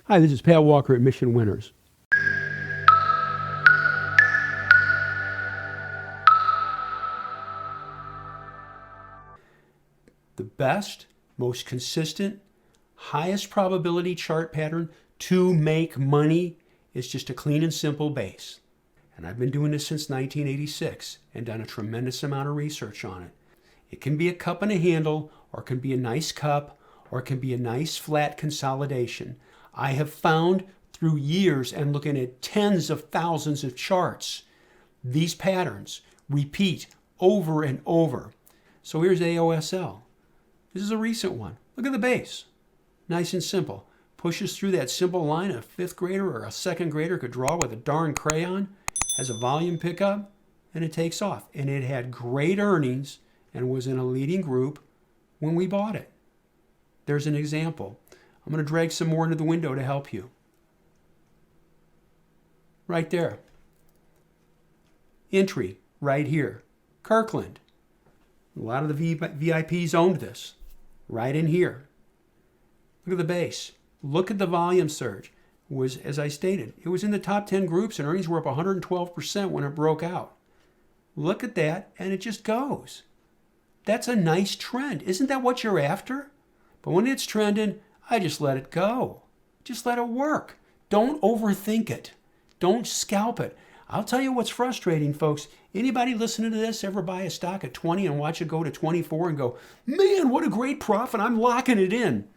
Hi, this is Pat Walker at Mission Winners. The best, most consistent, highest probability chart pattern to make money is just a clean and simple base. And I've been doing this since 1986 and done a tremendous amount of research on it. It can be a cup and a handle, or it can be a nice cup, or it can be a nice flat consolidation. I have found through years and looking at tens of thousands of charts, these patterns repeat over and over. So here's AOSL. This is a recent one. Look at the base. Nice and simple. Pushes through that simple line a fifth grader or a second grader could draw with a darn crayon. Has a volume pickup, and it takes off. And it had great earnings and was in a leading group when we bought it. There's an example. I'm going to drag some more into the window to help you. Right there. Entry, right here. Kirkland. A lot of the VIPs owned this. Right in here. Look at the base. Look at the volume surge. It was, as I stated, it was in the top 10 groups and earnings were up 112% when it broke out. Look at that, and it just goes. That's a nice trend. Isn't that what you're after? But when it's trending, I just let it go. Just let it work. Don't overthink it. Don't scalp it. I'll tell you what's frustrating, folks. Anybody listening to this ever buy a stock at 20 and watch it go to 24 and go, man, what a great profit. I'm locking it in.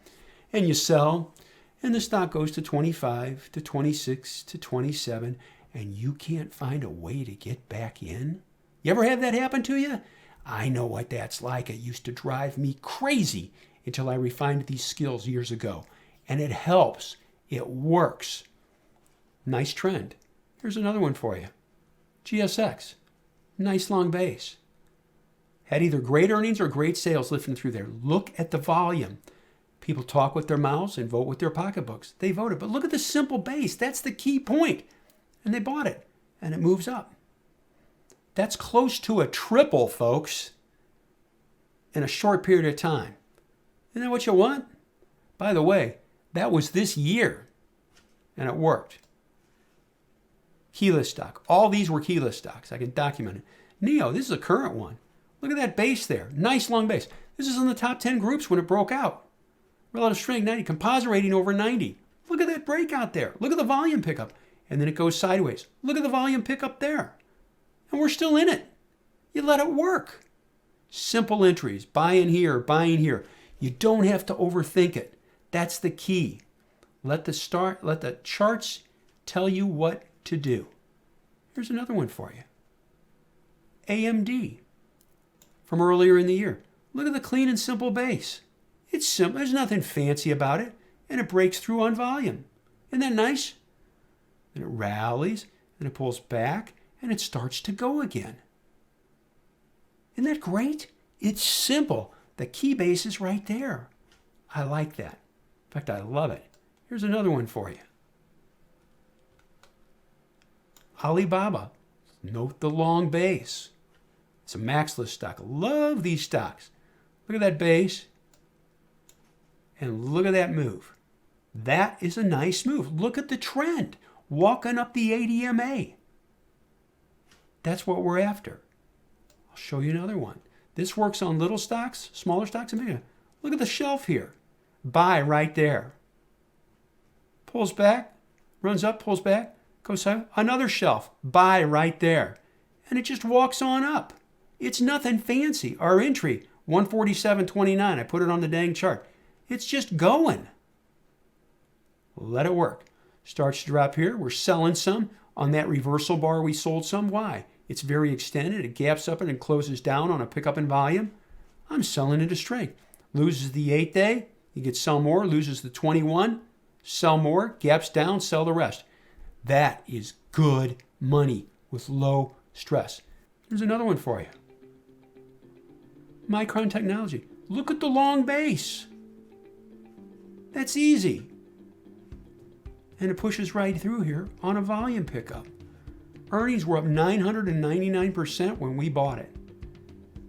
And you sell, and the stock goes to 25, to 26, to 27, and you can't find a way to get back in? You ever have that happen to you? I know what that's like. It used to drive me crazy until I refined these skills years ago. And it helps. It works. Nice trend. Here's another one for you. GSX. Nice long base. Had either great earnings or great sales lifting through there. Look at the volume. People talk with their mouths and vote with their pocketbooks. They voted. But look at the simple base. That's the key point. And they bought it. And it moves up. That's close to a triple, folks, in a short period of time. Isn't that what you want? By the way, that was this year. And it worked. Keyless stock. All these were keyless stocks. I can document it. NEO, this is a current one. Look at that base there. Nice long base. This is in the top 10 groups when it broke out. Relative strength 90. Composite rating over 90. Look at that breakout there. Look at the volume pickup. And then it goes sideways. Look at the volume pickup there. And we're still in it. You let it work. Simple entries. Buying here, buying here. You don't have to overthink it. That's the key. Let the charts tell you what to do. Here's another one for you. AMD from earlier in the year. Look at the clean and simple base. It's simple. There's nothing fancy about it. And it breaks through on volume. Isn't that nice? And it rallies and it pulls back and it starts to go again. Isn't that great? It's simple. The key base is right there. I like that. In fact, I love it. Here's another one for you. Alibaba. Note the long base. It's a maxless stock. Love these stocks. Look at that base. And look at that move. That is a nice move. Look at the trend. Walking up the ADMA. That's what we're after. I'll show you another one. This works on little stocks, smaller stocks, and bigger. Look at the shelf here. Buy right there. Pulls back, runs up, pulls back, goes up. Another shelf. Buy right there. And it just walks on up. It's nothing fancy. Our entry, 147.29. I put it on the dang chart. It's just going. Let it work. Starts to drop here. We're selling some. On that reversal bar, we sold some. Why? It's very extended. It gaps up and closes down on a pickup in volume. I'm selling into strength. Loses the 8 day. You get sell more. Loses the 21. Sell more. Gaps down. Sell the rest. That is good money with low stress. Here's another one for you. Micron Technology. Look at the long base. That's easy. And it pushes right through here on a volume pickup. Earnings were up 999% when we bought it.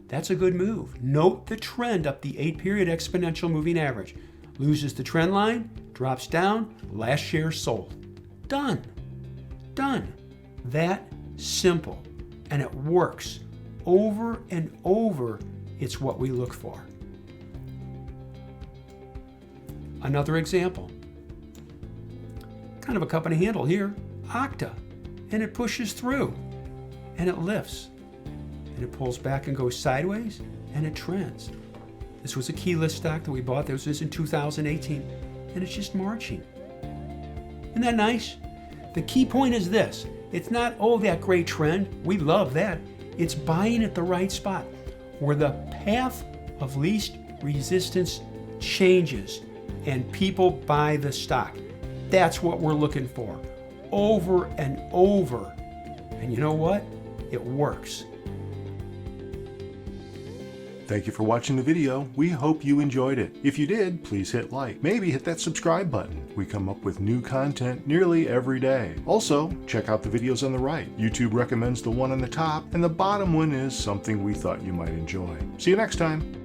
That's a good move. Note the trend up the 8-period exponential moving average. Loses the trend line, drops down, last share sold. Done. Done. That simple. And it works. Over and over, it's what we look for. Another example. Kind of a cup and a handle here, octa. And it pushes through. And it lifts. And it pulls back and goes sideways. And it trends. This was a keyless stock that we bought. This was in 2018. And it's just marching. Isn't that nice? The key point is this. It's not, oh, that great trend. We love that. It's buying at the right spot where the path of least resistance changes and people buy the stock. That's what we're looking for. Over and over. And you know what? It works. Thank you for watching the video. We hope you enjoyed it. If you did, please hit like. Maybe hit that subscribe button. We come up with new content nearly every day. Also, check out the videos on the right. YouTube recommends the one on the top, and the bottom one is something we thought you might enjoy. See you next time.